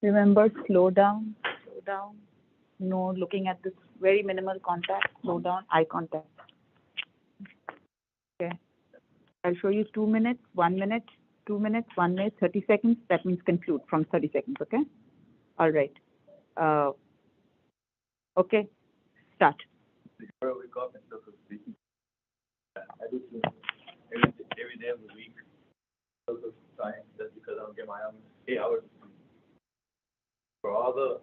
Remember, slow down, slow down. No looking at this very minimal contact, slow down, eye contact. Okay. I'll show you 2 minutes, 1 minute, 2 minutes, 1 minute, 30 seconds. That means conclude from 30 seconds, okay? All right. Okay, start. Before I wake up and stuff, speaking, I do swim every day of the week. Also, science. That's because I don't get my 8 hours of sleep. For all the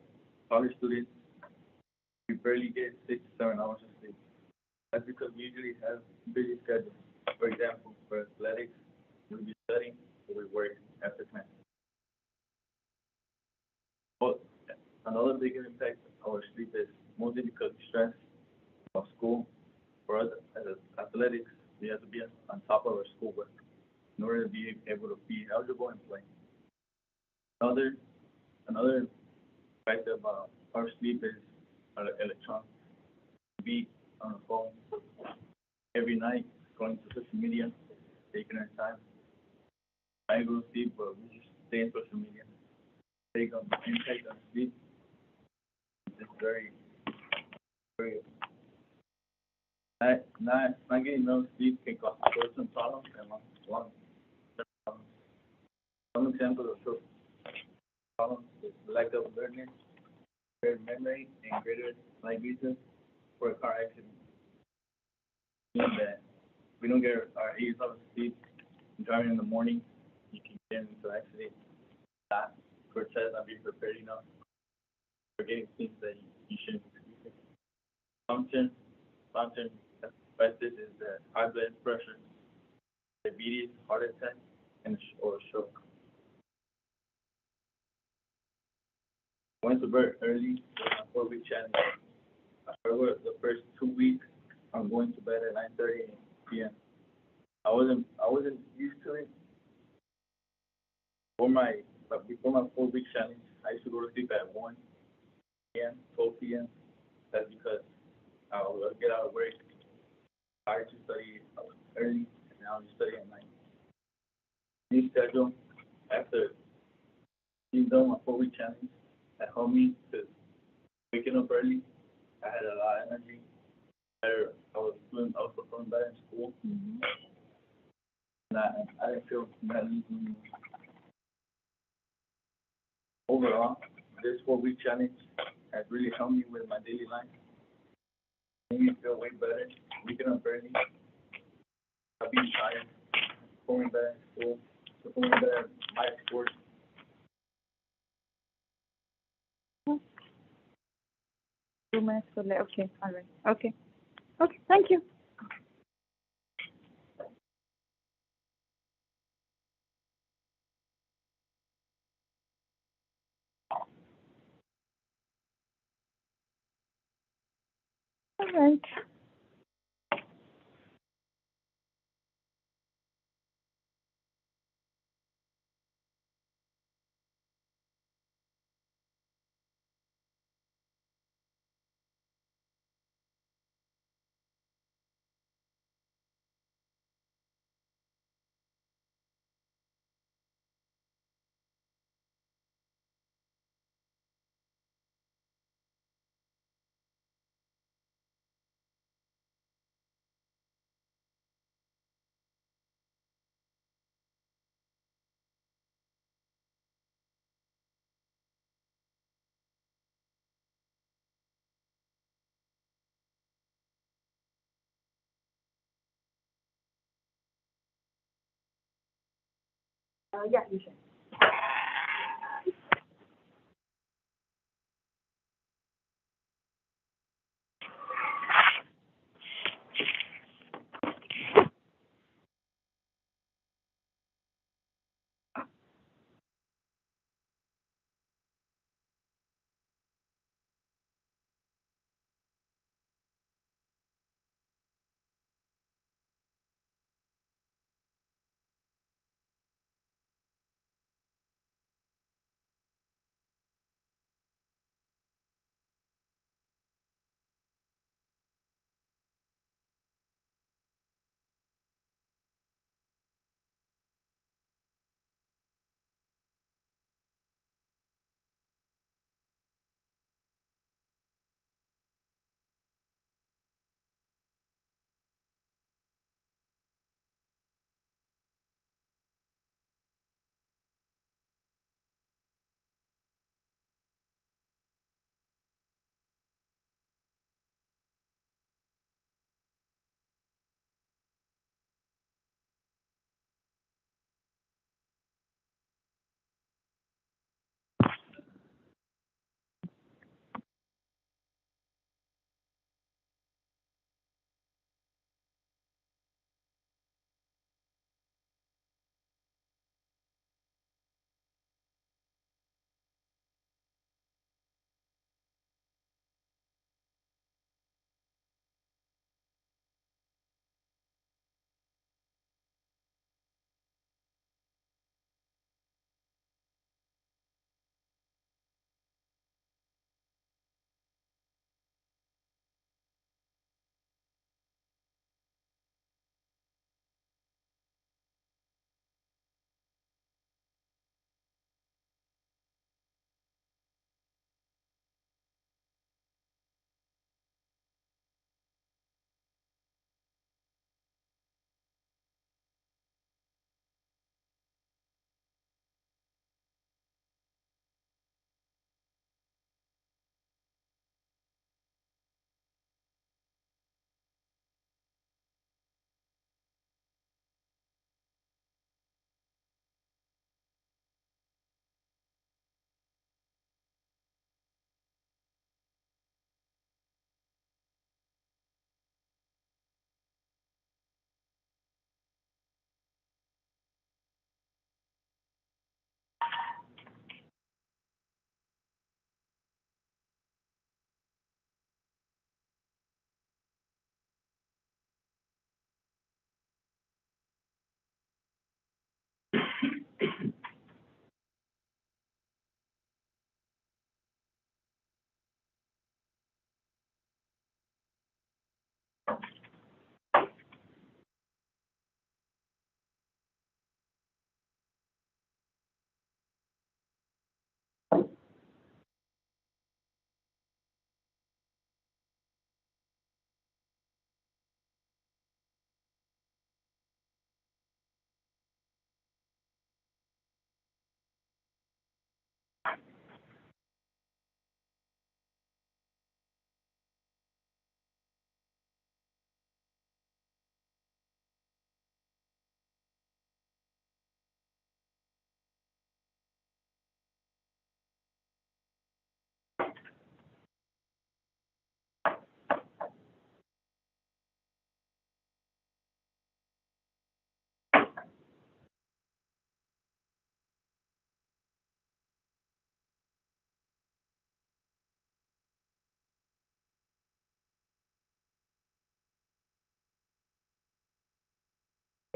college students, we barely get 6 to 7 hours of sleep. That's because we usually have busy schedules. For example, for athletics, we'll be studying or we work after class. But another big impact of our sleep is mostly because of stress of school. For us as athletics, we have to be on top of our schoolwork in order to be able to be eligible and play. Another another fact about our sleep is our electronics. Be on the phone every night, going to social media, taking our time. I go to sleep, but we just stay in social media. Take on impact on sleep. It's very, very. Not getting enough sleep can cause short-term problems and long-term problems. Some examples of short problems is lack of alertness, greater memory, and greater likelihood for a car accident. Meaning that we don't get our 8 hours of sleep driving in the morning, you can get into an accident. Not for test, not being prepared enough, forgetting things that you shouldn't be. Long-term effects is that high blood pressure, diabetes, heart attack, or stroke. I went to bed early with my 4 week challenge. However, the first 2 weeks, I'm going to bed at 9:30 p.m. I wasn't used to it. Before my 4 week challenge, I used to go to sleep at 1 p.m., 12 p.m. That's because I would get out of work. I used to study early, and now I'm studying at night. New schedule after being done my 4 week challenge that helped me to waking up early. I had a lot of energy. I was performing better in school, and I didn't feel that easy. Overall, this 4 week challenge has really helped me with my daily life. Made me feel way better. Waking up early, not being tired, performing better in school, performing better in my sports. 2 minutes for okay, all right. Okay. Okay, thank you. All right. Yeah, you should.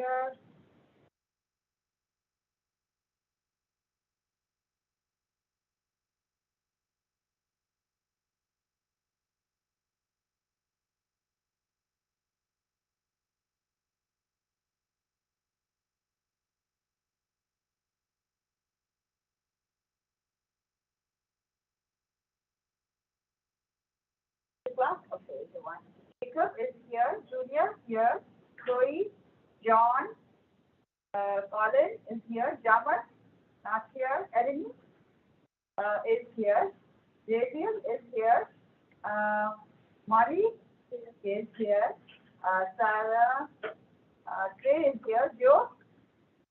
here. Okay, the one. Jacob is here. Julia here. Chloe, John, Colin is here. Jamal, not here. Erin is here. Gabriel is here. Mari is here. Sarah, Trey is here. Joe,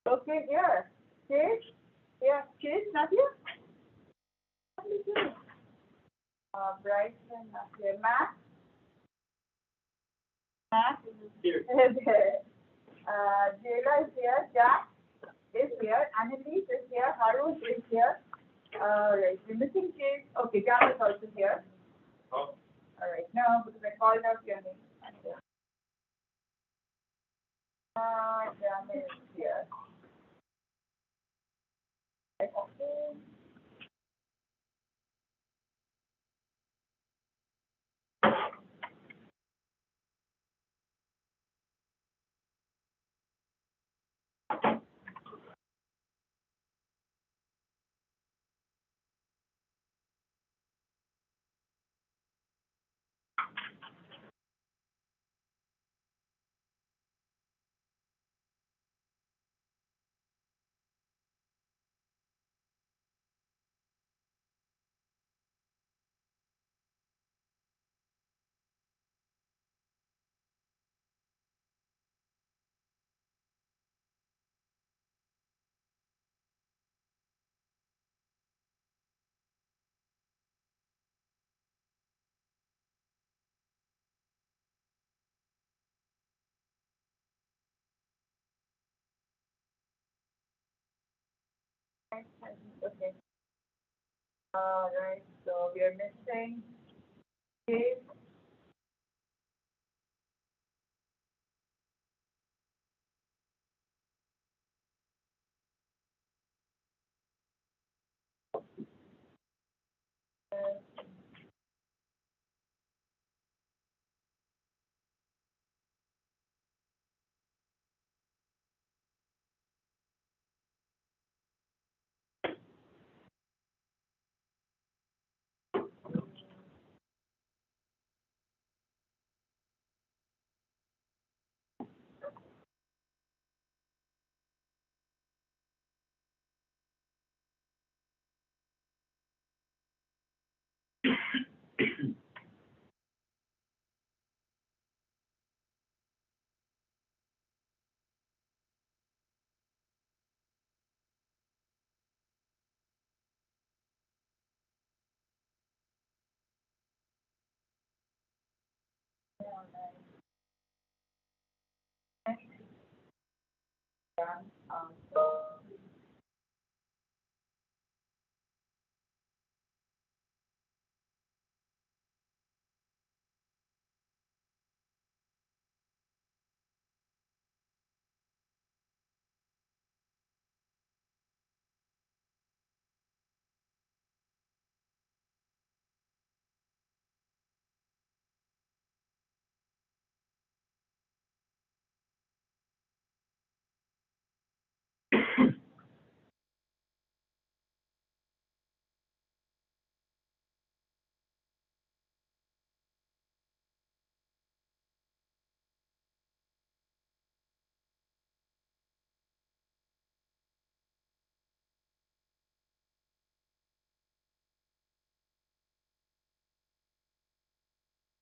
okay, here. Chase, here. Chase, not here. What is here? Bryson, not here. Matt Here. is here. Jayla is here. Jack is here. Annalise is here. Harold is here. Right. We're missing Chase. Okay, John is also here. Oh. All right. No, because I called out your name. John is here. Okay. Okay. All right. So we are missing Chase.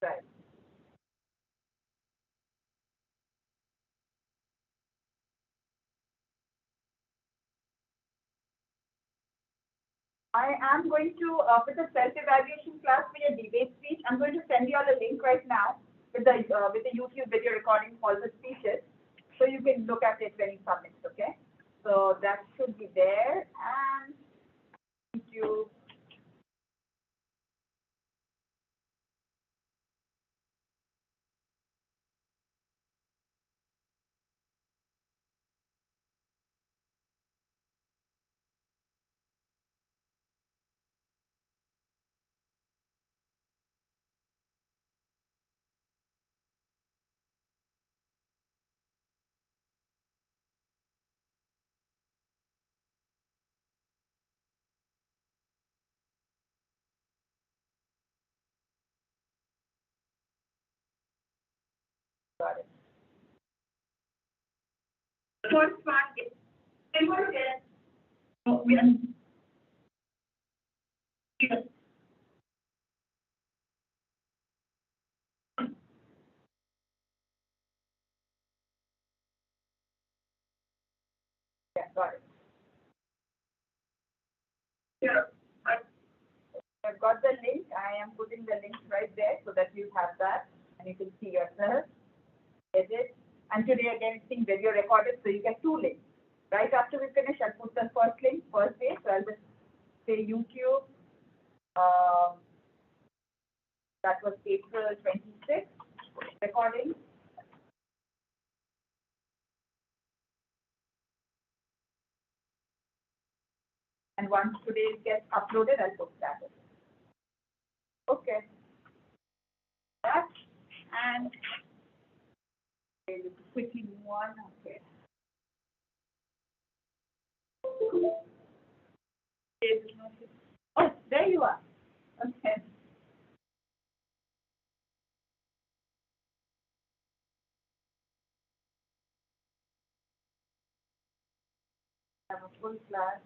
Right. I am going to, for the self-evaluation class for your debate speech, I'm going to send you all a link right now with the YouTube video recording for all the speeches, so you can look at it when you submit. Okay, so that should be there, and thank you. Got it. The first one is inverted. So we are. Yeah, got it. Yeah. I've got the link. I am putting the link right there so that you have that and you can see yourself. Edit. And today again it's being video recorded, so you get two links. Right after we finish, I'll put the first link, first day. So I'll just say YouTube. That was April 26th recording. And once today gets uploaded, I'll put that in. Okay. That and okay, let's quickly move on. Okay. Oh, there you are. Okay. I have a full class.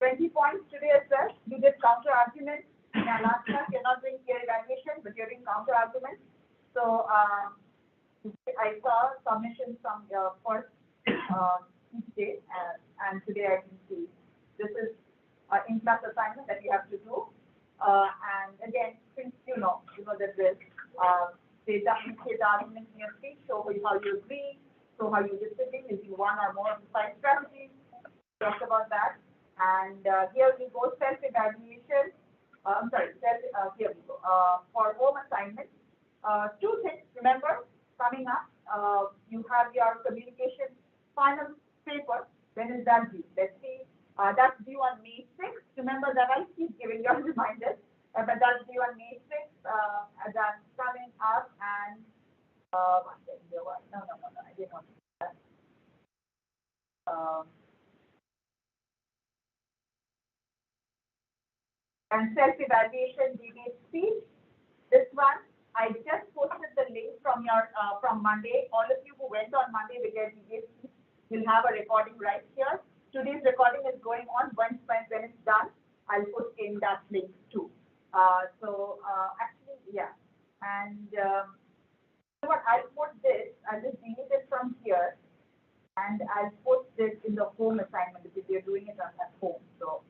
20 points today as well. You did counter arguments. In our last class, you're not doing peer evaluation, but you're doing counter arguments. So I saw submissions from your first each day, and today I can see this is an in-class assignment that you have to do. And again, since you know that this say the argument in your speech, show how you agree, show how you disagree, using one or more of the five strategies. Talk about that. And here we go, self-evaluation. I'm sorry, here we go. For home assignment, two things, remember, coming up, you have your communication final paper. When is that due? Let's see. That's due on May 6th. Remember that I keep giving you a reminder, but that's due on May 6th. That's coming up, and one second, no, I didn't want to do that. And self-evaluation debate speech. This one, I just posted the link from your from Monday. All of you who went on Monday with your debate speech will have a recording right here. Today's recording is going on. When it's done, I'll put in that link too. Actually, yeah. And so what I'll put this, I'll just delete it from here, and I'll put this in the home assignment because you're doing it at home. So.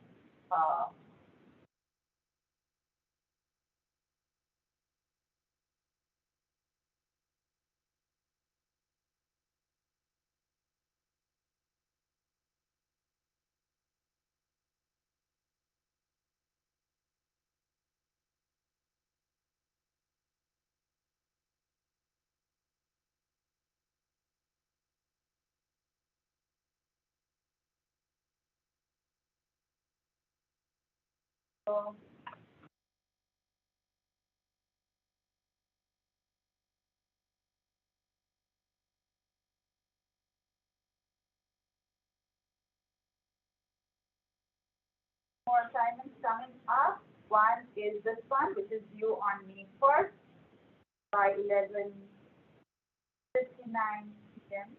More assignments coming up. One is this one, which is due on May 1st by 11:59 p.m.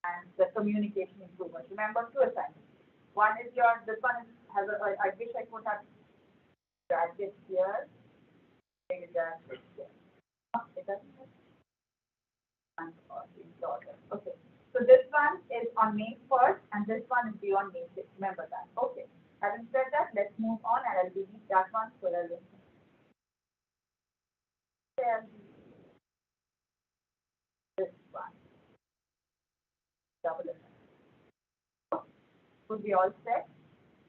And the communication improvement. Remember, two assignments. One is this one has I wish I could have dragged it here. Maybe that here. Oh, it doesn't have Okay. So this one is on May 1st and this one is due on May 6th. Remember that. Okay. Having said that, let's move on and I'll delete that one so that this one. Double it. Would be all set.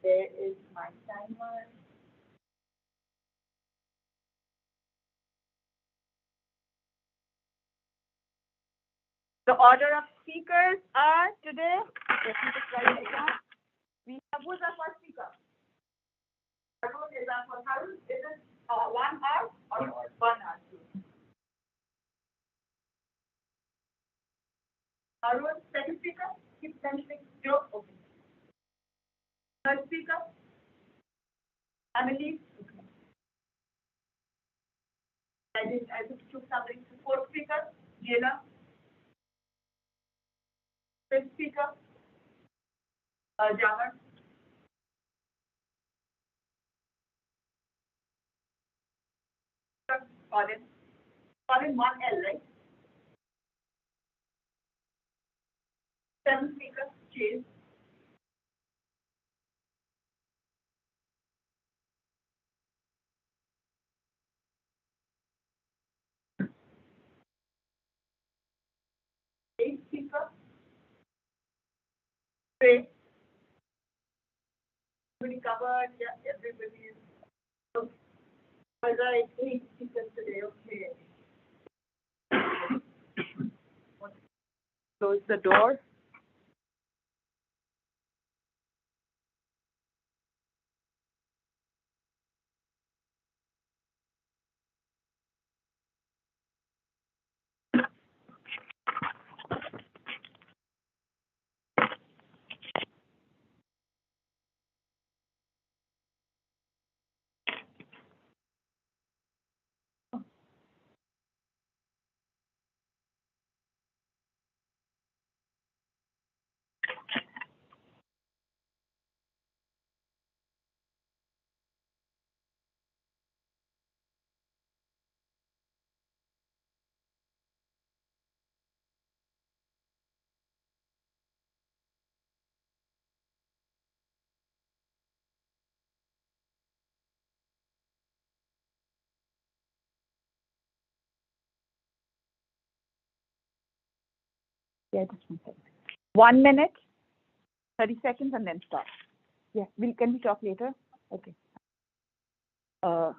There is my timer. The order of speakers are today. Let me just write it down. We have who's our first speaker? Arun is our first. Arun, is it 1 hour or 1 hour? Arun, second speaker. Keep mentioning Joe. Okay. Third speaker. Emily. Okay. I just took something. Fourth speaker. Jana. Fifth speaker. Jamar. Colin. Colin 1L, right? Seventh speaker. Chase. Eighth speaker. Trey. Everybody covered. Yeah, everybody is. Okay. All right, 8 speakers today. Okay. Close the door. Yeah, just 1 second. 1 minute, 30 seconds, and then stop. Yeah, can we talk later? Okay. Start.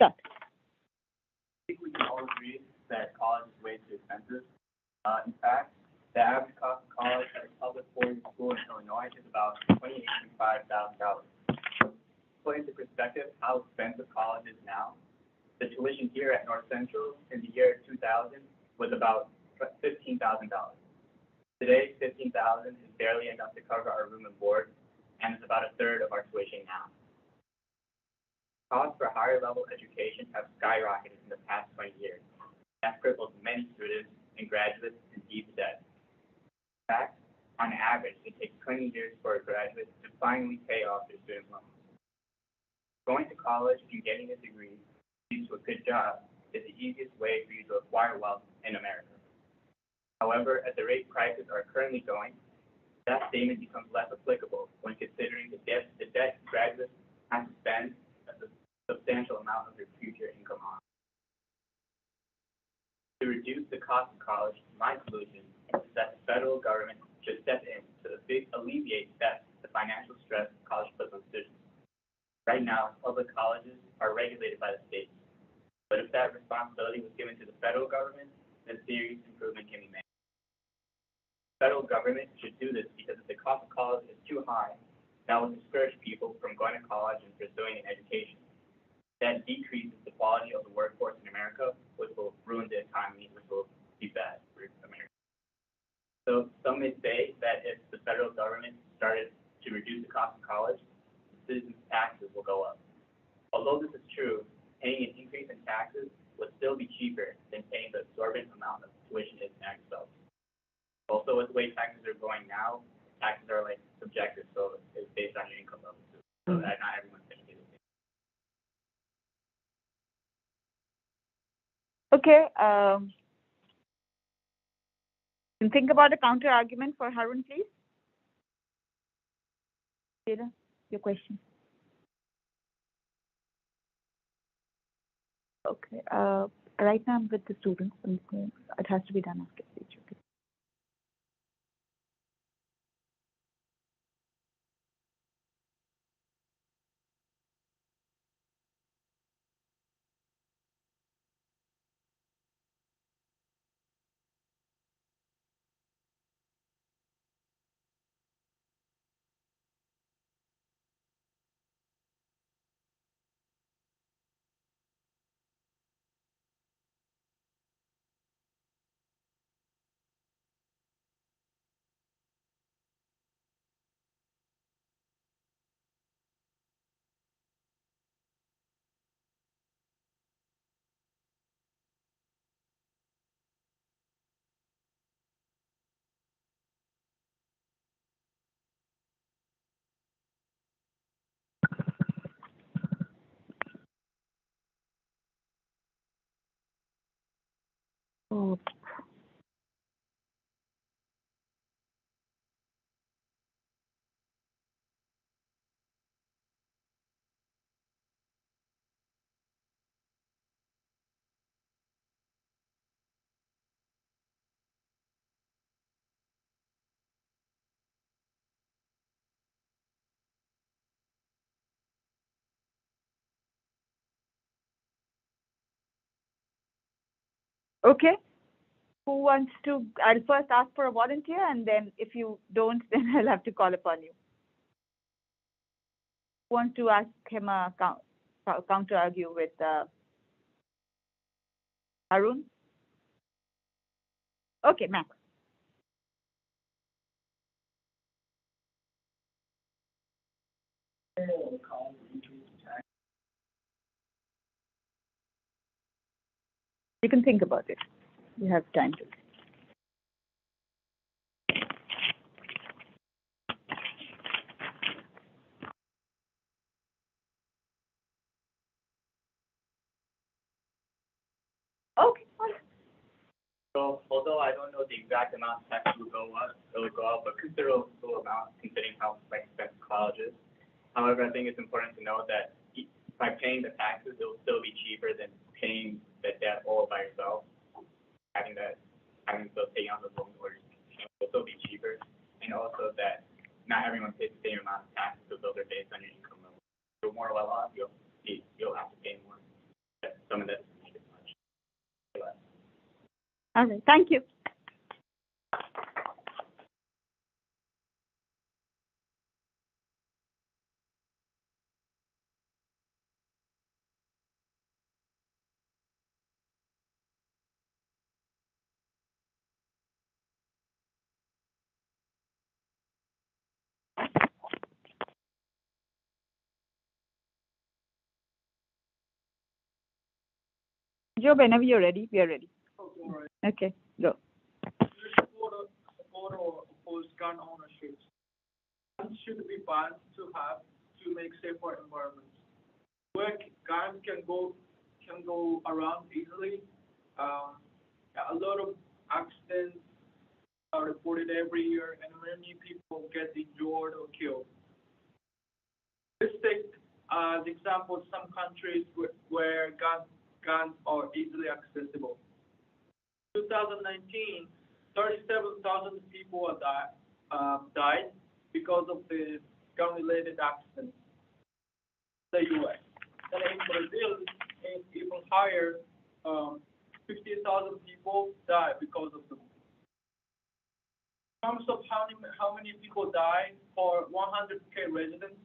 I think we can all agree that college is way too expensive. In fact, the average cost of college at a public four-year school in Illinois is about $28,000 to $25,000. Put into perspective how expensive college is now, the tuition here at North Central in the year 2000 was about $15,000. Today, $15,000 is barely enough to cover our room and board, and it's about a third of our tuition now. Costs for higher level education have skyrocketed in the past 20 years. That's crippled many students and graduates in deep debt. In fact, on average, it takes 20 years for a graduate to finally pay off their student loans. Going to college and getting a degree leads to a good job is the easiest way for you to acquire wealth in America. However, at the rate prices are currently going, that statement becomes less applicable when considering the debt graduates have to spend a substantial amount of their future income on. To reduce the cost of college, my solution is that the federal government should step in to alleviate the financial stress college puts on students. Right now, public colleges are regulated by the states, but if that responsibility was given to the federal government, then serious improvement can be made. The federal government should do this because if the cost of college is too high, that will discourage people from going to college and pursuing an education. That decreases the quality of the workforce in America, which will ruin the economy, which will be bad for America. So some may say that if the federal government started to reduce the cost of college, citizens' taxes will go up. Although this is true, paying an increase in taxes would still be cheaper than paying the exorbitant amount of tuition it now itself. Also, with the way taxes are going now, taxes are like subjective, so it's based on your income level too. So that not everyone's going to get it. Okay, and think about a counter argument for Harun, please. Jada, your question. Okay, right now I'm with the students, and it has to be done after speech. Okay. Oh. Okay. Who wants to? I'll first ask for a volunteer, and then if you don't, then I'll have to call upon you. Who wants to ask him a counter argue with Harun? Okay, Max. You can think about it. You have time to. Okay. So although I don't know the exact amount tax will go up, but considerable amount considering how expensive college is. However, I think it's important to know that by paying the taxes, it will still be cheaper than paying the debt all by yourself. Having to pay on the loan or it will still be cheaper, and also that not everyone pays the same amount of taxes, so those are based on your income level. If you're more well off, you'll have to pay more. But some of this is much less. All right. Thank you. Joe, whenever you're ready, we are ready. Okay, all right. Okay, go. Support or oppose gun ownership. Guns should be banned to make safer environments. Where guns can go around easily. A lot of accidents are reported every year, and many people get injured or killed. Let's take as example some countries where guns are easily accessible. 2019, 37,000 people died because of the gun-related accidents in the U.S. And in Brazil, it's even higher. 50,000 people died because of them. In terms of how many people died for 100K residents,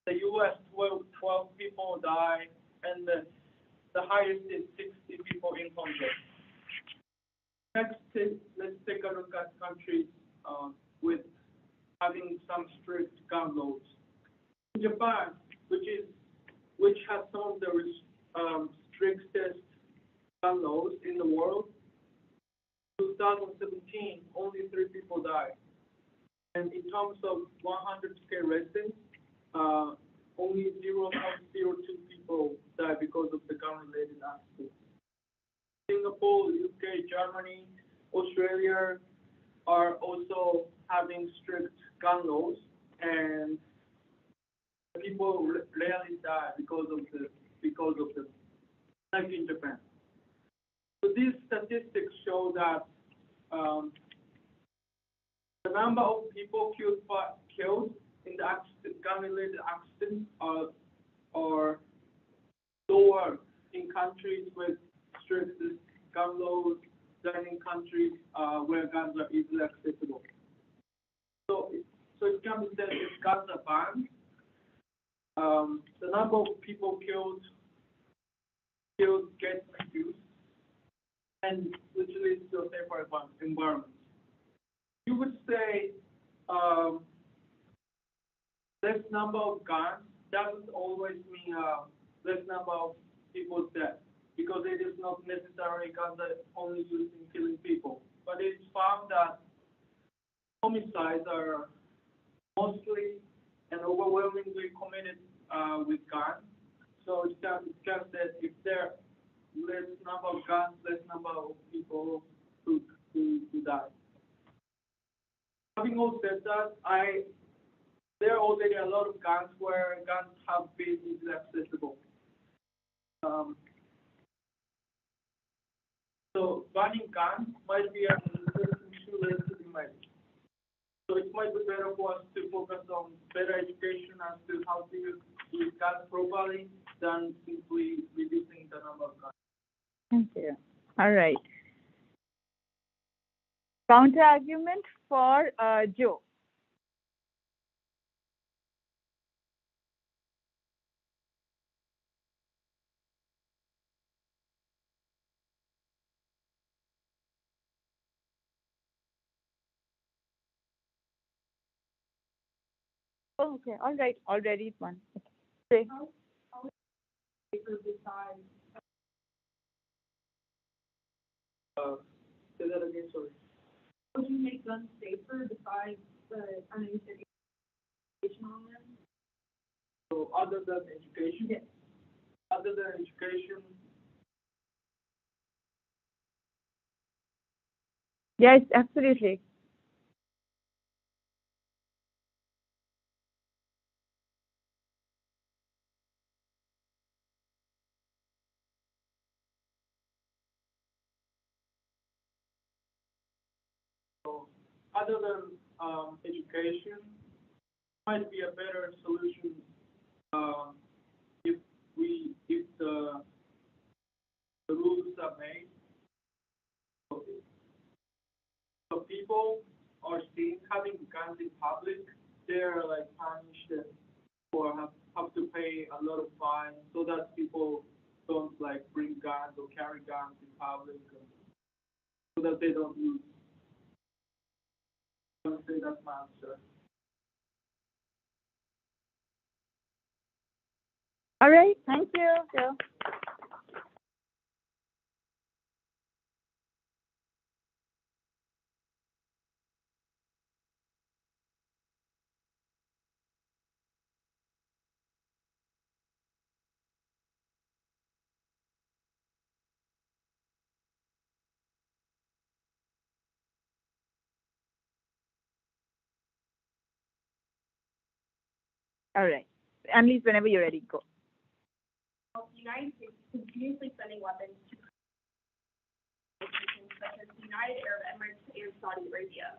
the U.S. 12 people died, and the highest is 60 people in Congress. Next, let's take a look at countries with having some strict gun laws. In Japan, which has some of the strictest gun laws in the world. 2017, only 3 people died. And in terms of 100K residents, only 0.02 people died because of the gun-related accidents. Singapore, UK, Germany, Australia are also having strict gun laws, and people rarely die because of the like in Japan. So these statistics show that the number of people killed in the gun-related accidents are lower in countries with strict gun laws than in countries where guns are easily accessible. So it can be said if guns are banned, the number of people killed gets reduced, and which leads to a safer environment. You would say less number of guns doesn't always mean less number of people dead, because it is not necessarily guns that are only used in killing people. But it's found that homicides are mostly and overwhelmingly committed with guns. So it's just that if there are less number of guns, less number of people who die. Having all said that, there are already a lot of guns where guns have been easily accessible. So banning guns might be an interesting issue later to be made. So it might be better for us to focus on better education as to how to use guns properly than simply reducing the number of guns. Thank you. All right. Counter argument for Joe. Oh, okay. All right. Already one. Okay. Say that again, sorry. Would you make guns safer besides the education on them? So other than education? Yes. Other than education, Yes, absolutely. so other than education, might be a better solution if the rules are made. So people are seen having guns in public, they're like punished or have to pay a lot of fines so that people don't like bring guns or carry guns in public, so that they don't lose. I would say that's my answer. All right. Thank you, Joe. All right. Annalise, whenever you're ready, go. The United States is continuously sending weapons to nations such as the United Arab Emirates and Saudi Arabia.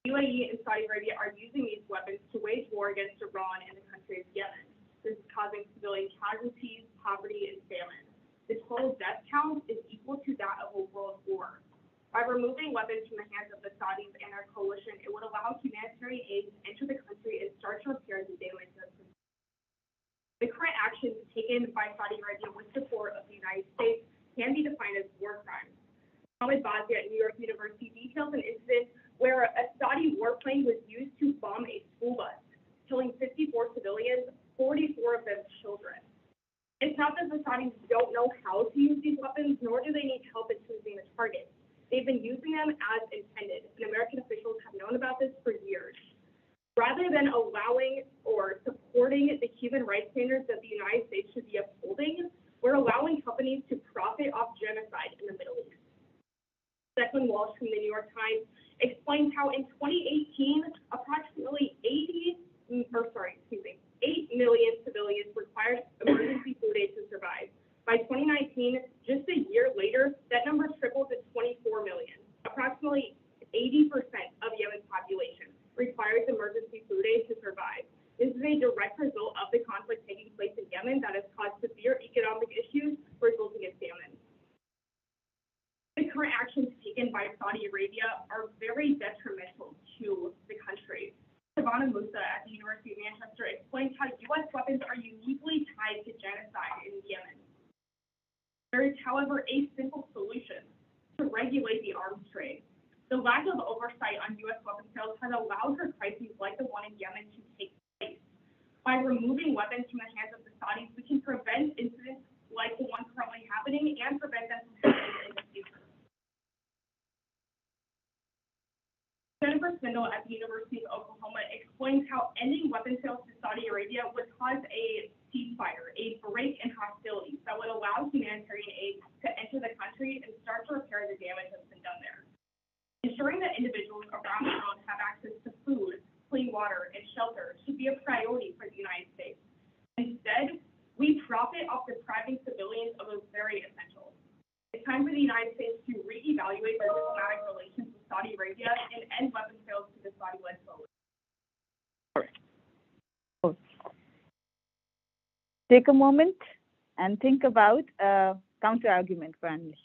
UAE and Saudi Arabia are using these weapons to wage war against Iran and the country of Yemen. This is causing civilian casualties, poverty, and famine. The total death count is equal to that of a world war. By removing weapons from the hands of the Saudis and their coalition, it would allow humanitarian aid to enter the country and start to repair the damage that's been. The current actions taken by Saudi Arabia with support of the United States can be defined as war crimes. Mohammed Bazia at New York University details an incident where a Saudi warplane was used to bomb a school bus, killing 54 civilians, 44 of them children. It's not that the Saudis don't know how to Times explains how in 2018, approximately 8 million civilians required emergency food aid to survive. By 2019, just a year later, that number tripled to 24 million. Approximately 80% of Yemen's population requires emergency food aid to survive. This is a direct result of the conflict taking place in Yemen that has caused severe economic issues resulting in famine. The current actions taken by Saudi Arabia are very detrimental to the country. Savannah Musa at the University of Manchester explains how U.S. weapons are uniquely tied to genocide in Yemen. There is, however, a simple solution: to regulate the arms trade. The lack of oversight on U.S. weapons sales has allowed for crises like the one in Yemen to take place. By removing weapons from the hands of the Saudis, we can prevent incidents like the one currently happening and prevent them from happening in the future. Jennifer Spindle at the University of Oklahoma explains how ending weapon sales to Saudi Arabia would cause a ceasefire, a break in hostilities that would allow humanitarian aid to enter the country and start to repair the damage that's been done there. Ensuring that individuals around the world have access to food, clean water, and shelter should be a priority for the United States. Instead, we profit off depriving civilians of those very essentials. It's time for the United States to reevaluate their diplomatic relations with Saudi Arabia and end weapons sales to the Saudi-led coalition. Take a moment and think about a counter-argument for Annalise.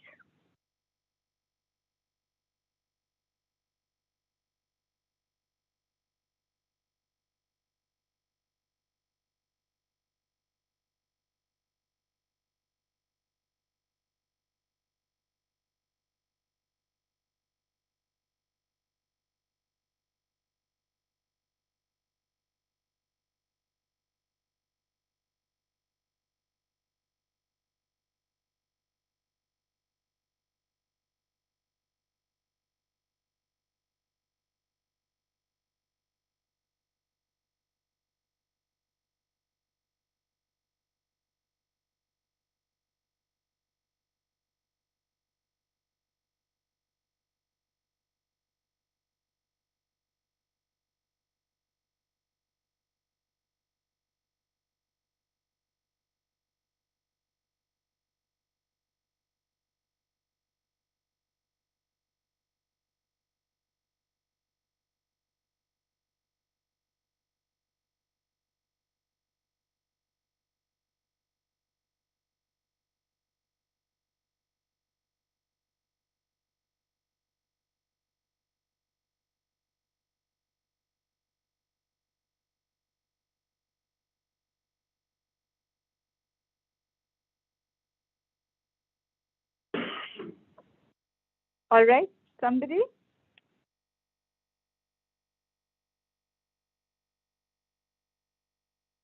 All right, somebody?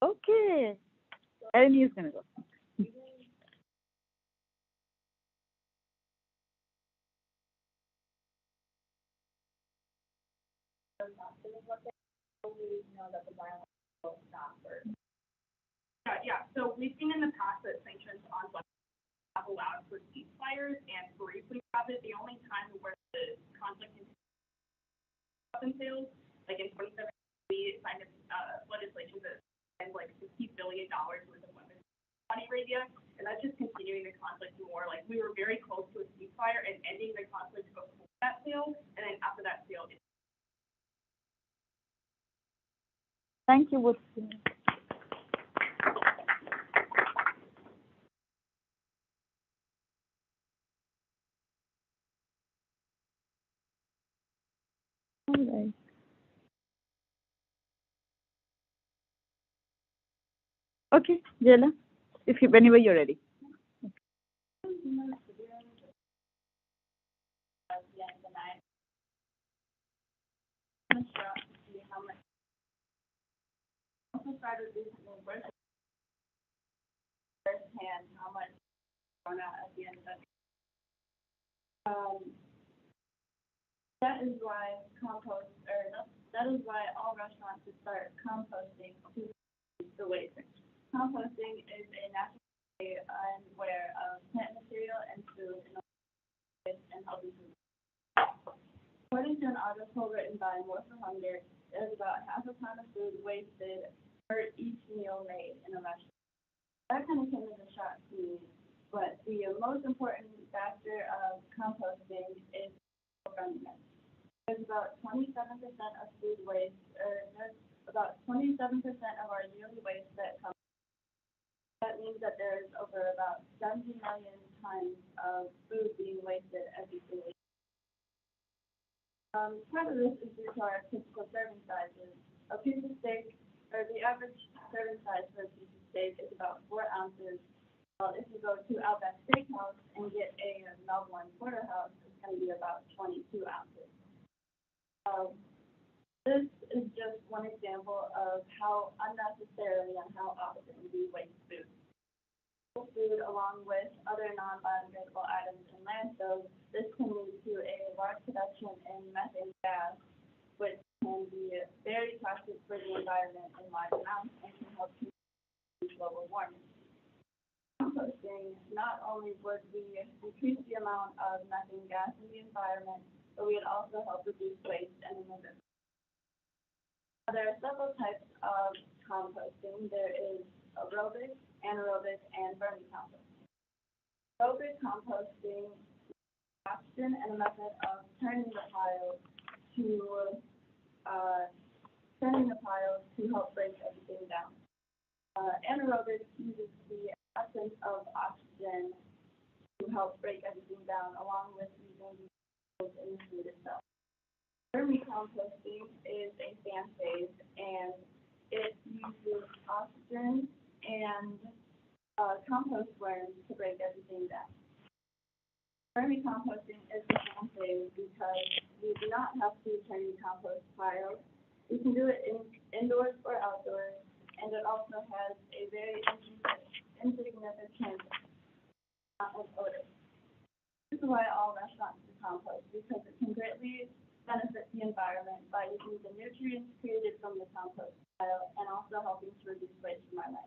Okay. Eleni is going to go. Yeah, so we've seen in the past that sanctions on weapons have allowed for ceasefires and briefly profit. The only time where the conflict continues weapon sales, like in 2017, we signed legislation that spends like $60 billion worth of weapons in Saudi Arabia, and that's just continuing the conflict more. Like we were very close to a ceasefire and ending the conflict before that sale, and then after that sale. Thank you, all right. Okay, Jayla, whenever you're ready. Firsthand how much at the end of that. That is why that is why all restaurants should start composting to the waste. Composting is a natural way where plant material and food and healthy food. According to an article written by More for Hunger, there's about half a pound of food wasted per each meal made in a restaurant. That kind of came as a shock to me, but the most important factor of composting is friendliness. There's about 27% of food waste, or there's about 27% of our yearly waste that comes. That means that there's over about 70 million tons of food being wasted every single year. Part of this is due to our typical serving sizes. A piece of steak, or the average serving size for a piece of steak is about 4 ounces. Well, if you go to Outback Steakhouse and get a Melbourne porterhouse, it's going to be about 22 ounces. This is just one example of how unnecessarily and how often we waste food. Food, along with other non-biodegradable items in landfills, this can lead to a large production in methane gas, which can be very toxic for the environment in large amounts and can help contribute to global warming. Composting, not only would we decrease the amount of methane gas in the environment, but we would also help reduce waste and remove it. There are several types of composting. There is aerobic, anaerobic, and vermicomposting. Aerobic composting is an option and a method of turning the pile to help break everything down. Anaerobic uses the absence of oxygen to help break everything down, along with using the in the food itself. Vermicomposting is a fan phase, and it uses oxygen and compost worms to break everything down. Vermicomposting is a fan phase because we do not have to turn the compost pile. We can do it indoors or outdoors, and it also has a very insignificant amount of odor. This is why all restaurants do compost, because it can greatly benefit the environment by using the nutrients created from the compost pile and also helping to reduce waste from our life.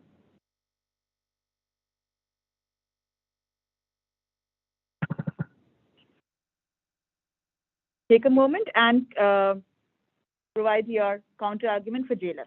Take a moment and provide your counter argument for Jayla.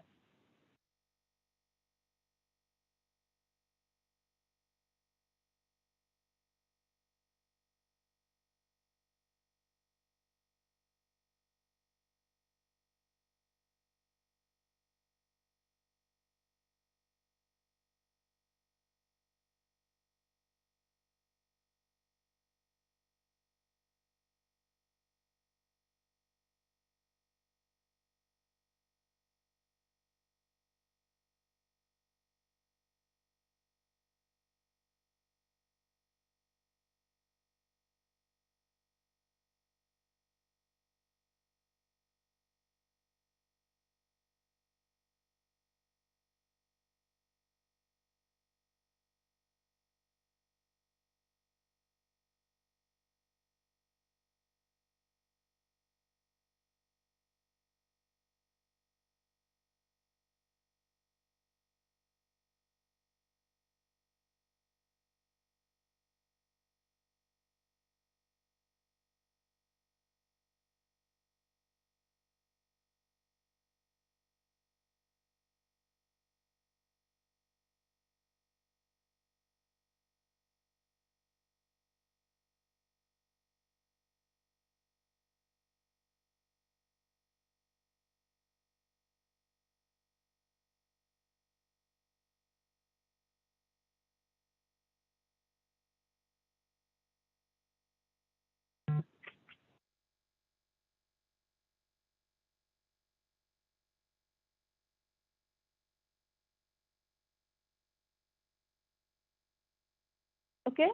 Okay.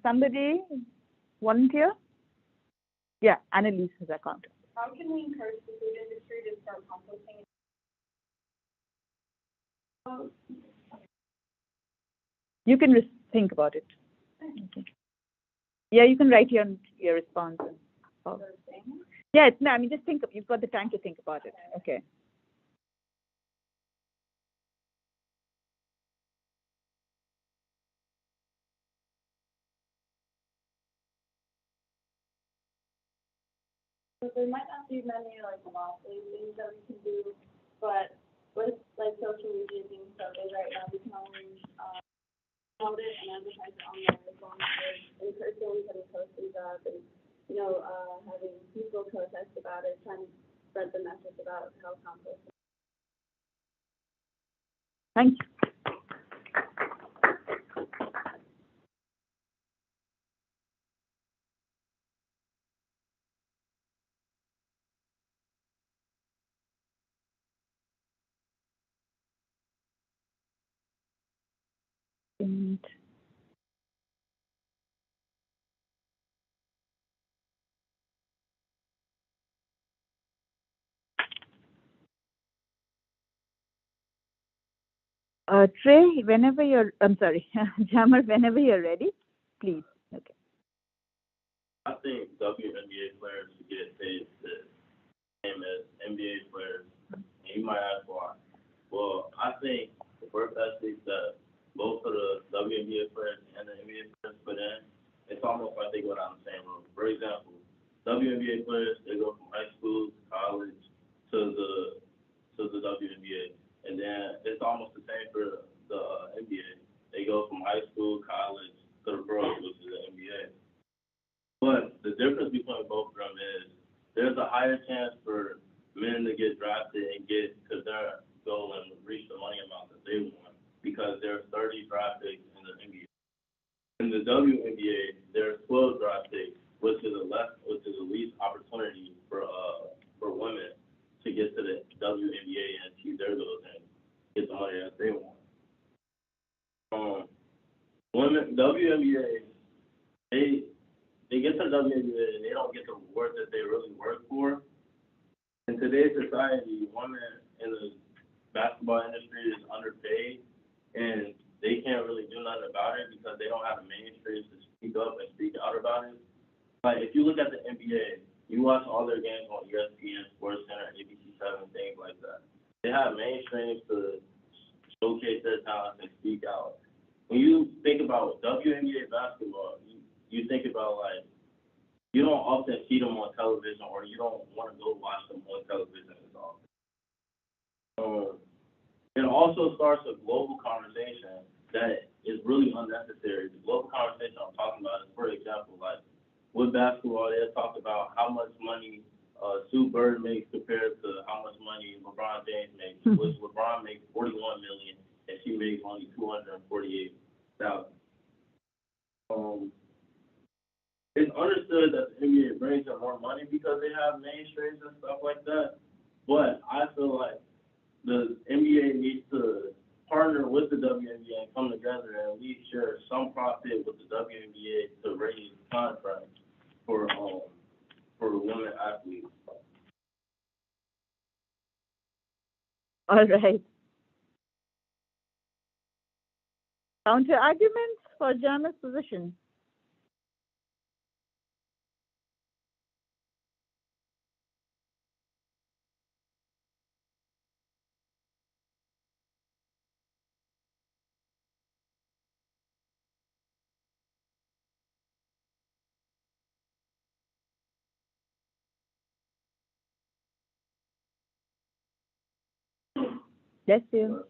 Somebody volunteer? Yeah, Annalise has a counter. How can we encourage the food industry to start composting? You can think about it. Okay. Yeah, you can write your response. Yeah, no, I mean, just think. You've got the time to think about it. Okay. So there might not be many like lawful things that we can do, but with like social media being so big right now, we can only promote it and advertise it on there as long as we're in person, putting posters up and having people protest about it, trying to spread the message about how compost. Thank you. And Trey, whenever you're, I'm sorry, Jammer, whenever you're ready, please. Okay. I think WNBA players should get paid the same as NBA players. And you might ask why. Well, I think the work ethic that both of the WNBA players and the NBA players put in, it's almost like they go down the same road. For example, WNBA players, they go from high school to college to the WNBA. And then it's almost the same for the NBA. They go from high school, college to the pros, which is the NBA. But the difference between both of them is there's a higher chance for men to get drafted and get to their goal and reach the money amount that they want because there's 30 draft picks in the NBA. In the WNBA, there's 12 draft picks, which is the least opportunity for women to get to the WNBA and achieve their goals and get the money that they want. Women WNBA, they get to the WNBA and they don't get the reward that they really work for. In today's society, women in the basketball industry is underpaid, and they can't really do nothing about it because they don't have the mainstream to speak up and speak out about it. Like, if you look at the NBA, you watch all their games on ESPN, SportsCenter, ABC7, things like that. They have mainstreams to showcase their talents and speak out. When you think about WNBA basketball, you think about, like, you don't often see them on television or you don't want to go watch them on television as often. It also starts a global conversation that is really unnecessary. The global conversation I'm talking about is, for example, like with basketball, they talk about how much money Sue Bird makes compared to how much money LeBron James makes, which LeBron makes $41 million and she makes only $248,000. It's understood that the NBA brings in more money because they have mainstreams and stuff like that. But I feel like the NBA needs to partner with the WNBA and come together and at least share some profit with the WNBA to raise contracts for women athletes. All right. Counter arguments for Jammer's position. Bless you.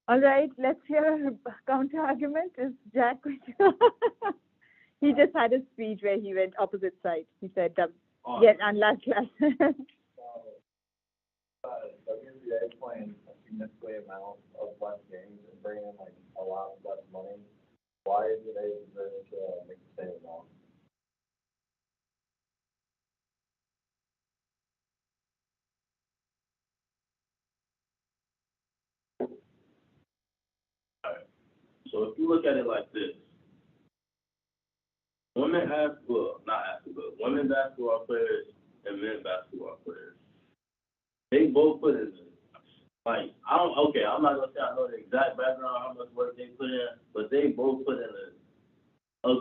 All right, let's hear a counter argument. Is Jack going to? He just had a speech where he went opposite side. He said, yeah, and last class. WNBA playing a significant amount of less games and bringing in like a lot less money. Why do they deserve to make the same amount? So if you look at it like this, women basketball players and men basketball players, they both put in, I'm not gonna say I know the exact background, how much work they put in, but they both put in a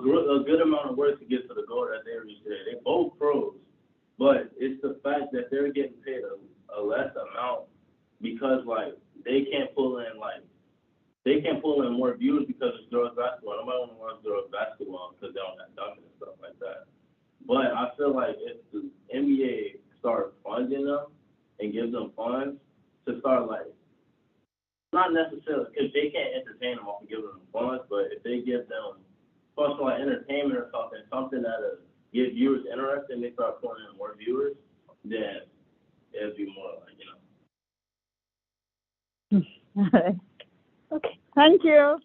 good amount of work to get to the goal that they reached there. They both pros, but it's the fact that they're getting paid a less amount because they can't pull in more viewers because it's girls basketball. Nobody want to watch girls basketball because they don't have dunking and stuff like that. But I feel like if the NBA starts funding them and gives them funds to start not necessarily because they can't entertain them off of giving them funds, but if they give them something like entertainment or something that'll get viewers interested and they start pulling in more viewers, then it'll be more All right. Okay. Thank you.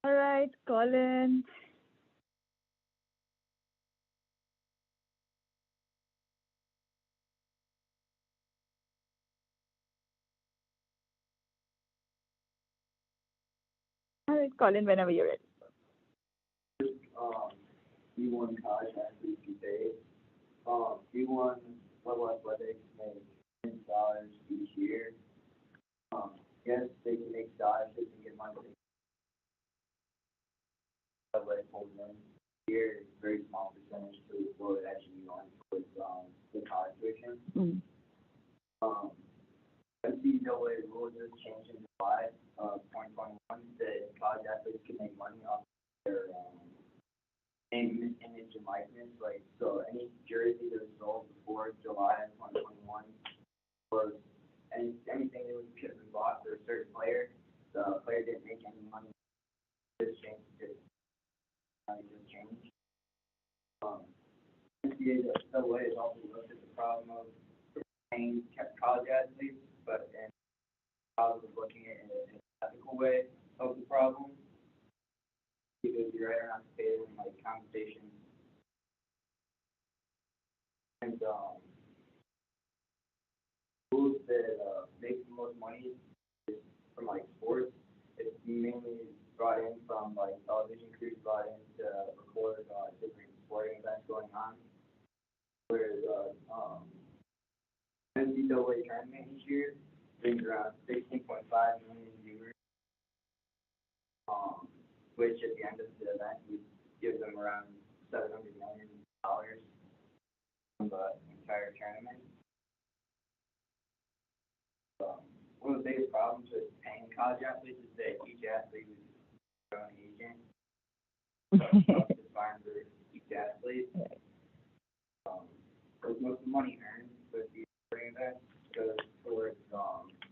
All right, Colin. All right, Colin, whenever you're ready. D1 college athletes get paid. D1 level athletics make $10 each year. Yes, they can make scholarships and get money. Athletic holds in here, it's a very small percentage to what it actually going towards the college tuition. NCAA rule just changed in July of 2021 that college athletes can make money off their name, image, and likeness. So any jersey that was sold before July of 2021 or anything that was bought for a certain player, the player didn't make any money. This change just changed. NCAA has also looked at the problem of paying college athletes, but and probably looking at it in an ethical way of the problem. Because you're right around the pay and compensation. And rules that make the most money is from sports. It's mainly brought in from television crews brought in to record different sporting events going on. Whereas NCAA tournament each year brings around 16.5 million viewers. Which at the end of the event would give them around $700 million from the entire tournament. One of the biggest problems with paying college athletes is that each athlete is their own agent. So it's fine for each athlete. Because most of the money earned with these sporting events goes towards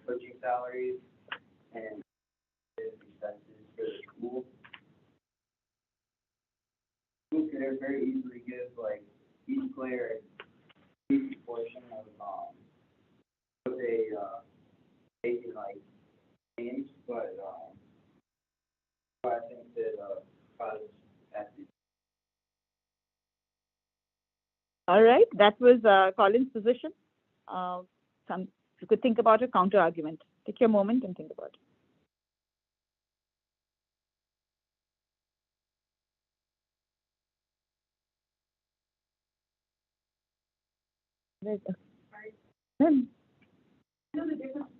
coaching salaries and expenses for the school. Schools could very easily give each player a huge portion of what they make in games, but I think that college athletes. All right, that was Colin's position. You could think about a counter argument. Take your moment and think about it. I know the difference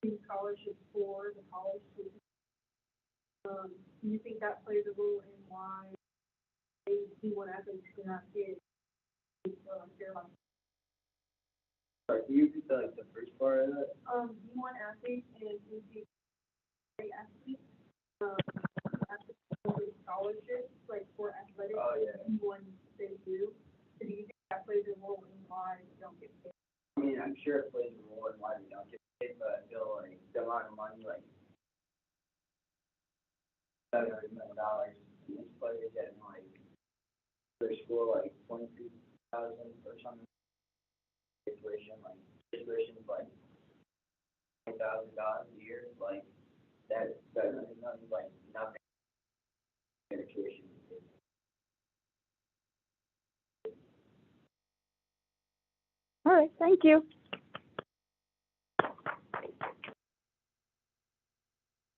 between scholarships for the college students. Do you think that plays a role in why D1 athletes cannot get fair money? Sorry, can you repeat the first part of that? D1 athletes and NCAA athletes have to get scholarships for athletics. Oh, yeah. D1 they do. So do you think that plays a role in why they don't get paid? I mean, I'm sure it plays a role in why they don't get paid, but I feel like the amount of money, $700 million, each player getting their school $22,000 or something. Situation is $20,000 a year. That's nothing education. All right, thank you.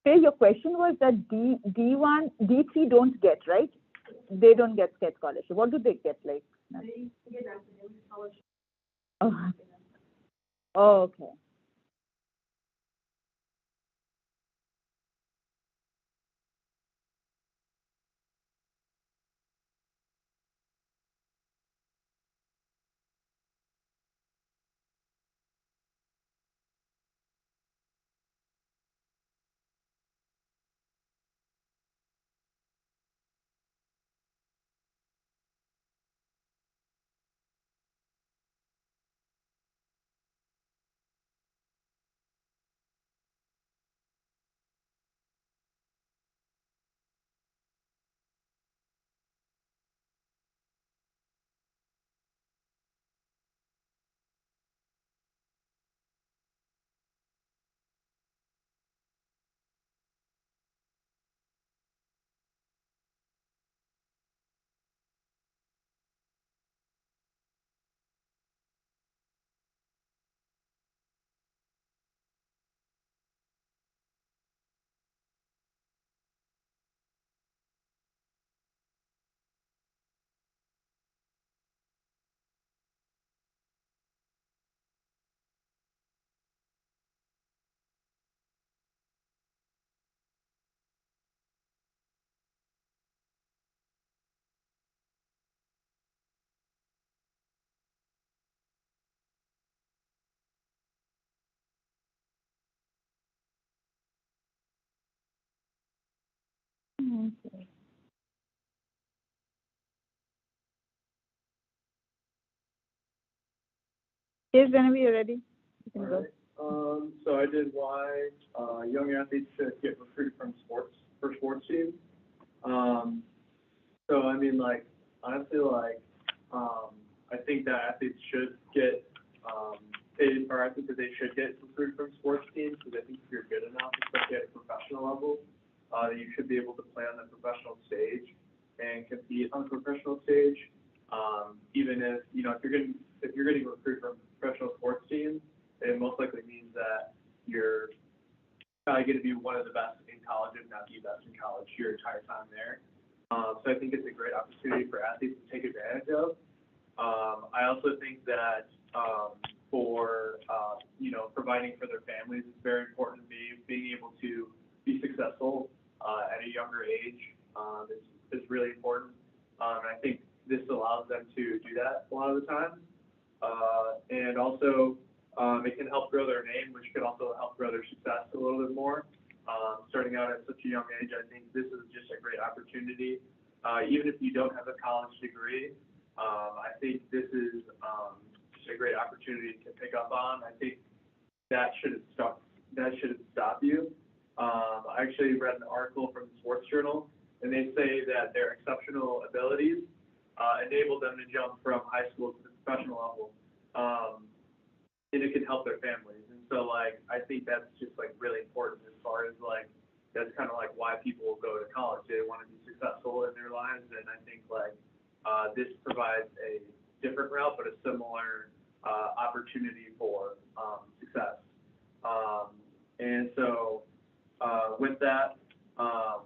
Say your question was that D1, D3 don't get, right? They don't get SCED scholarship. What do they get, like? They get academic scholarship. Oh. Oh, okay. Okay. Here's whenever you're ready. You can go. So I did why young athletes should get recruited from sports teams. So I mean, like, honestly, like, I think that athletes should get I think that they should get recruited from sports teams, because I think if you're good enough, especially at a professional level, you should be able to play on the professional stage and compete on the professional stage. Even if if you're getting recruited from professional sports teams, it most likely means that you're probably going to be one of the best in college, if not the best in college, your entire time there. So I think it's a great opportunity for athletes to take advantage of. I also think that for providing for their families is very important to me. Being able to be successful at a younger age is really important. I think this allows them to do that a lot of the time. And also, it can help grow their name, which could also help grow their success a little bit more. Starting out at such a young age, I think this is just a great opportunity. Even if you don't have a college degree, I think this is just a great opportunity to pick up on. I think that shouldn't stop you. I actually read an article from the Sports Journal, and they say that their exceptional abilities enable them to jump from high school to the professional level. And it can help their families. And so, like, I think that's just, like, really important as far as, like, that's kind of, like, why people go to college. They want to be successful in their lives, and I think, like, this provides a different route, but a similar opportunity for success. And so, with that, I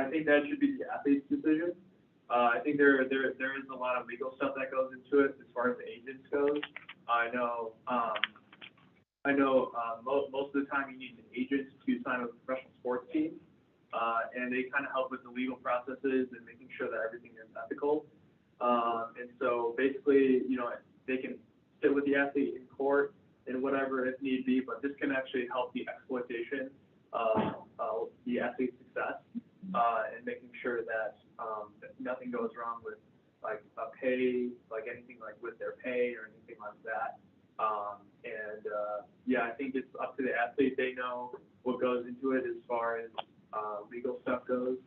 think that should be the athlete's decision. I think there is a lot of legal stuff that goes into it as far as the agents goes. I know most of the time you need an agent to sign with a professional sports team, and they kind of help with the legal processes and making sure that everything is ethical. And so basically, they can sit with the athlete in court and whatever if need be, but this can actually help the exploitation of the athlete's success, and making sure that nothing goes wrong with like a pay, like anything like with their pay or anything like that. Yeah, I think it's up to the athlete. They know what goes into it as far as legal stuff goes.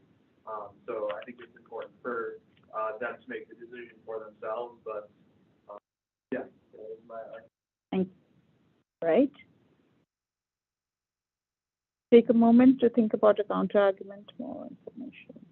So I think it's important for them to make the decision for themselves. But yeah, that is my right? Take a moment to think about a counter-argument, more information.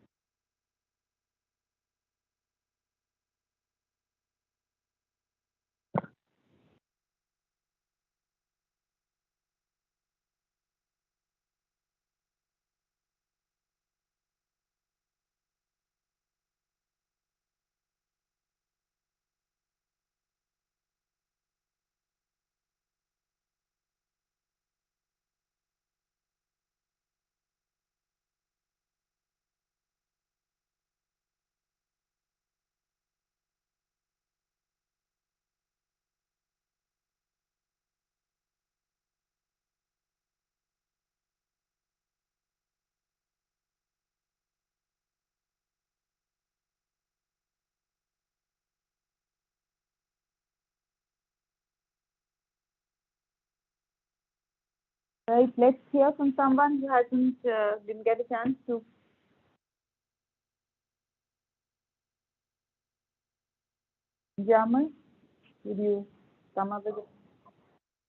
Right, let's hear from someone who hasn't, didn't get a chance to. Jamal, would you come up with it?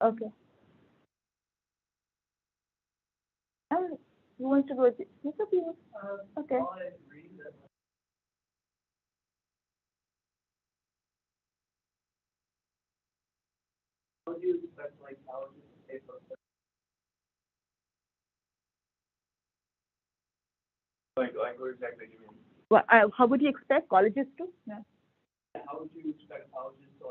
Okay. And who wants to go? It's okay. Okay. How would you expect like colleges to pay for it? Like what exactly do you mean? Well, how would you expect colleges to? Yeah. How would you expect colleges to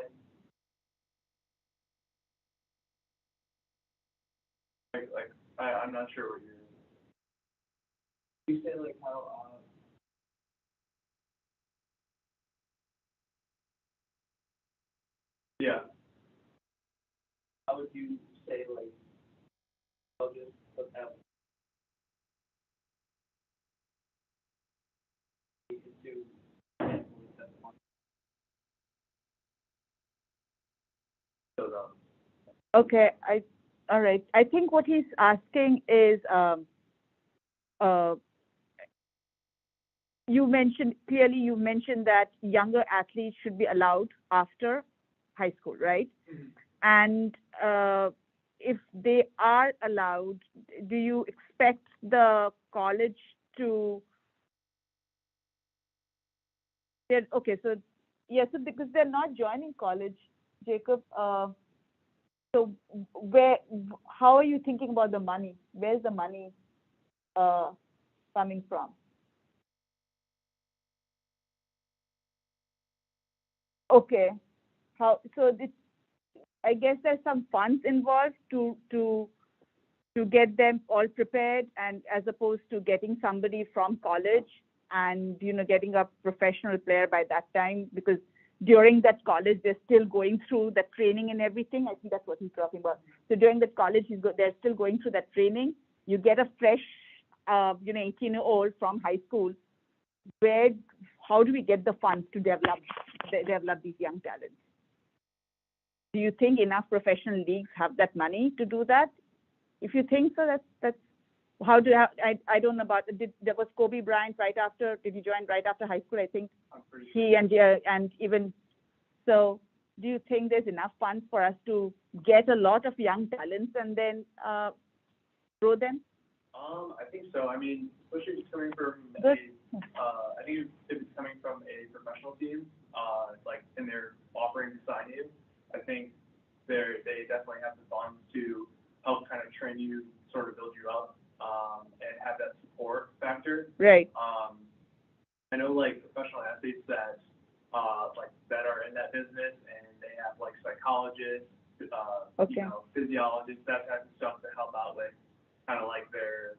I'm not sure what you're. You say like how yeah. How would you say like colleges put that into Okay, all right. I think what he's asking is, you mentioned that younger athletes should be allowed after high school, right? Mm-hmm. And if they are allowed, do you expect the college to? Okay, so yes, so because they're not joining college, Jacob. So how are you thinking about the money? Where's the money coming from? Okay, I guess there's some funds involved to get them all prepared, and as opposed to getting somebody from college and getting a professional player by that time, because during that college they're still going through the training and everything. I think that's what he's talking about. So during that college they're still going through that training. You get a fresh 18-year-old from high school. How do we get the funds to develop these young talents? Do you think enough professional leagues have that money to do that? If you think so, that's how do I don't know about it. There was Kobe Bryant right after. Did he join right after high school? I think he and even so. Do you think there's enough funds for us to get a lot of young talents and then grow them? I think so. I mean, especially if it's coming from I think if it's coming from a professional team, and they're offering to sign you, I think they definitely have the funds to help kind of train you, sort of build you up, and have that support factor. Right. I know professional athletes that are in that business, and they have psychologists, physiologists, that type of stuff to help out with kind of their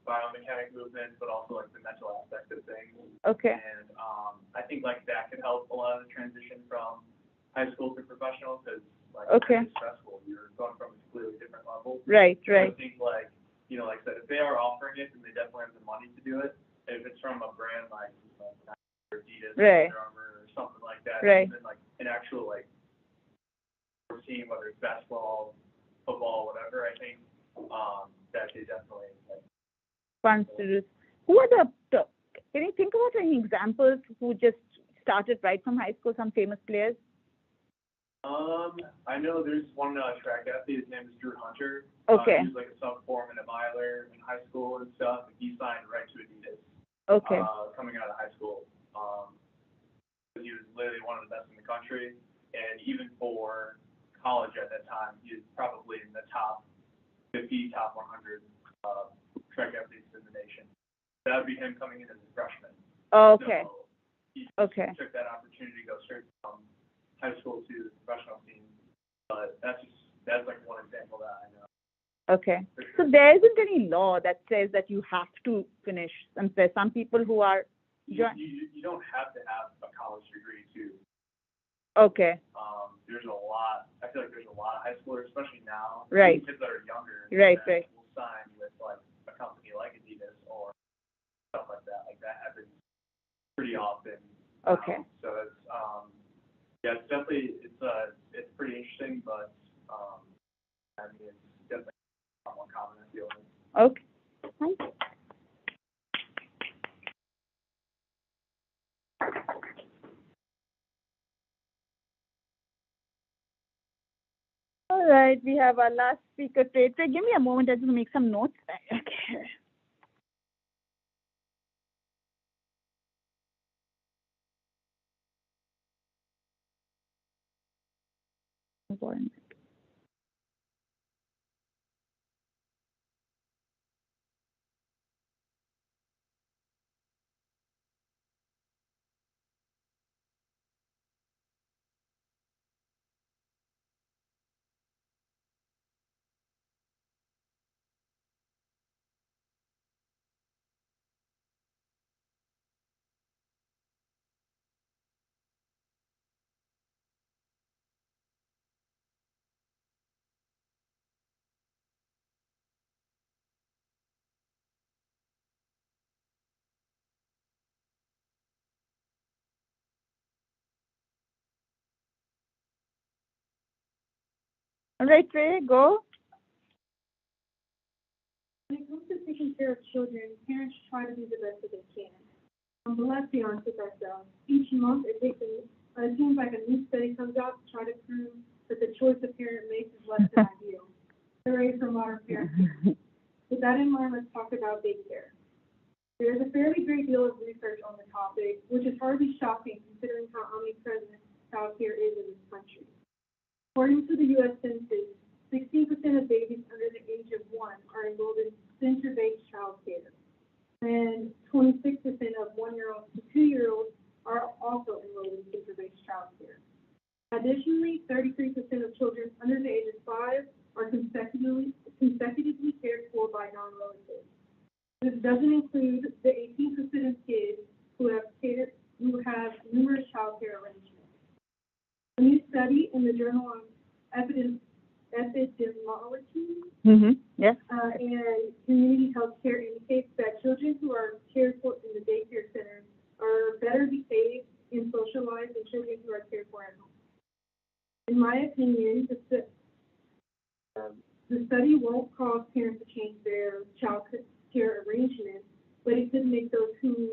biomechanic movements, but also the mental aspect of things. Okay. And I think that could help a lot of the transition from high school to professional, because it's stressful. You're going from a completely different level. Right. So I think like I said, if they are offering it, then they definitely have the money to do it. If it's from a brand like Adidas or something like that, right. Even an actual team, whether it's basketball, football, whatever, I think that they definitely funds to do. Who are can you think about any examples who just started right from high school, some famous players? I know there's one track athlete, his name is Drew Hunter. Okay. He was like a sub-form and a miler in high school and stuff, and he signed right to Adidas. Okay. Coming out of high school. He was literally one of the best in the country, and even for college at that time, he was probably in the top 50, top 100 track athletes in the nation. That would be him coming in as a freshman. Okay. So he Okay. took that opportunity to go straight from high school to the professional team. But that's like one example that I know. Okay. For So sure. there isn't any law that says that you have to finish. And there's some people who are. You don't have to have a college degree to. Okay. There's a lot. I feel like there's a lot of high schoolers, especially now. Right. Kids that are younger. Right, that right. will sign with like a company like Adidas or stuff like that. Like that happens pretty often. Okay. So it's yeah, it's definitely it's pretty interesting, but I mean it's definitely not more common I feel like. Okay. Thank you. All right, we have our last speaker, Trey. Trey, give me a moment. I just make some notes. Okay. Important. All right, Trey, go. When it comes to taking care of children, parents try to do the best that they can. But let's be honest with ourselves. Each month, it seems like a new study comes out to try to prove that the choice a parent makes is less than ideal. Hooray for modern parenting. With that in mind, let's talk about daycare. There is a fairly great deal of research on the topic, which is hardly shocking considering how omnipresent childcare is in this country. According to the U.S. Census, 16% of babies under the age of 1 are enrolled in center-based childcare, and 26% of 1-year-olds to 2-year-olds are also enrolled in center-based childcare. Additionally, 33% of children under the age of 5 are consecutively cared for by non-relatives. This doesn't include the 18% of kids who have numerous childcare arrangements. A new study in the Journal of Epidemiology Yes. And community health care indicates that children who are cared for in the daycare centers are better behaved and socialized than children who are cared for at home. In my opinion, the study won't cause parents to change their child care arrangements, but it could make those who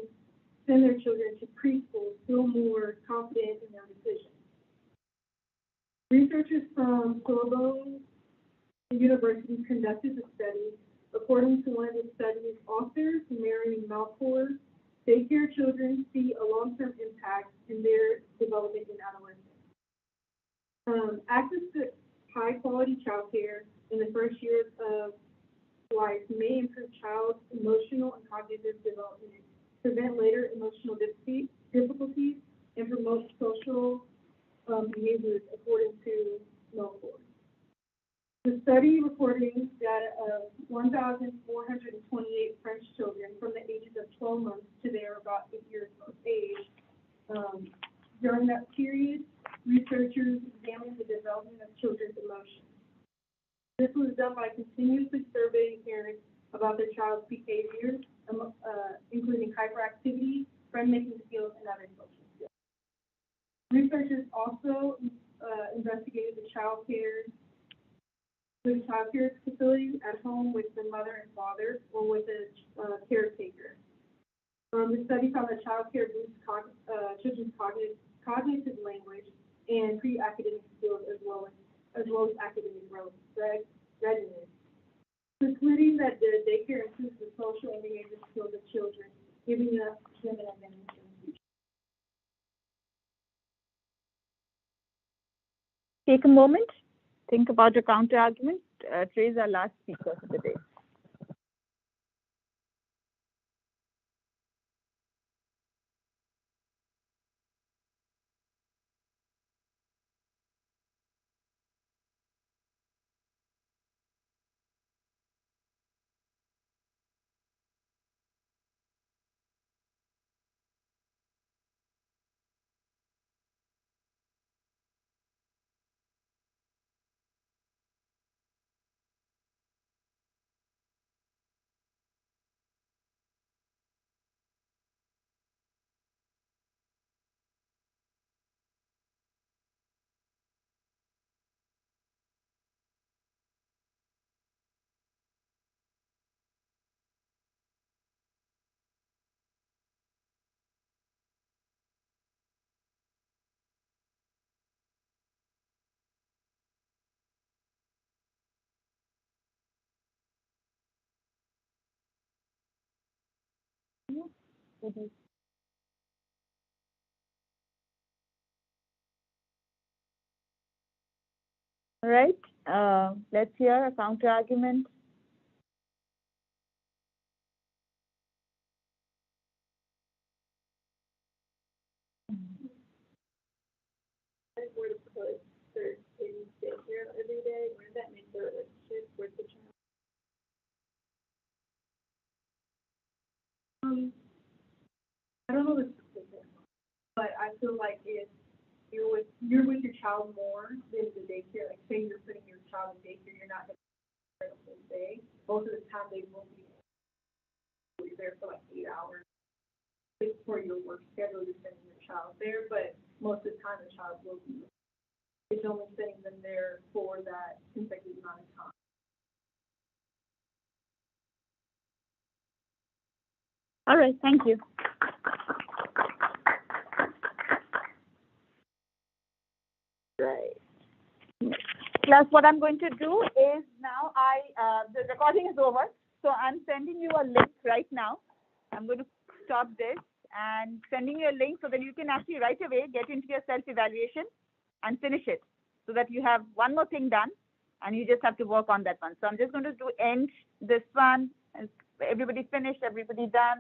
send their children to preschool feel more confident in their decisions. Researchers from Sorbonne University conducted the study. According to one of the study's authors, Mary Malcour, daycare children see a long-term impact in their development in adolescence. Access to high-quality childcare in the first years of life may improve child's emotional and cognitive development, prevent later emotional difficulties, and promote social behaviors, according to Malcour. The study reporting data of 1,428 French children from the ages of 12 months to they are about 8 years of age. During that period, researchers examined the development of children's emotions. This was done by continuously surveying parents about their child's behavior, including hyperactivity, friend-making skills, and other social skills. Researchers also investigated the childcare facility at home with the mother and father or with a caretaker. The study found that childcare boosts children's cognitive language and pre-academic skills as well as academic readiness. Concluding that the daycare improves the social and behavioral skills of children, giving them an advantage in the future. Take a moment, think about your counter argument. Trey is our last speaker for the day. All right, let's hear a counter argument. Where to put their kids daycare every day, where does that make their relationship with the child? I don't know the specifics, but I feel like if you're with your child more than the daycare, like say you're putting your child in daycare, you're not going to be there the whole day. Most of the time they will be there for like 8 hours. It's for your work schedule, you're sending your child there, but most of the time the child will be there. It's only sending them there for that consecutive amount of time. All right, thank you. Right. Class, what I'm going to do is now the recording is over, so I'm sending you a link right now. I'm going to stop this and sending you a link so that you can actually right away get into your self-evaluation and finish it so that you have one more thing done and you just have to work on that one. So I'm just going to end this one. Everybody finished, everybody done.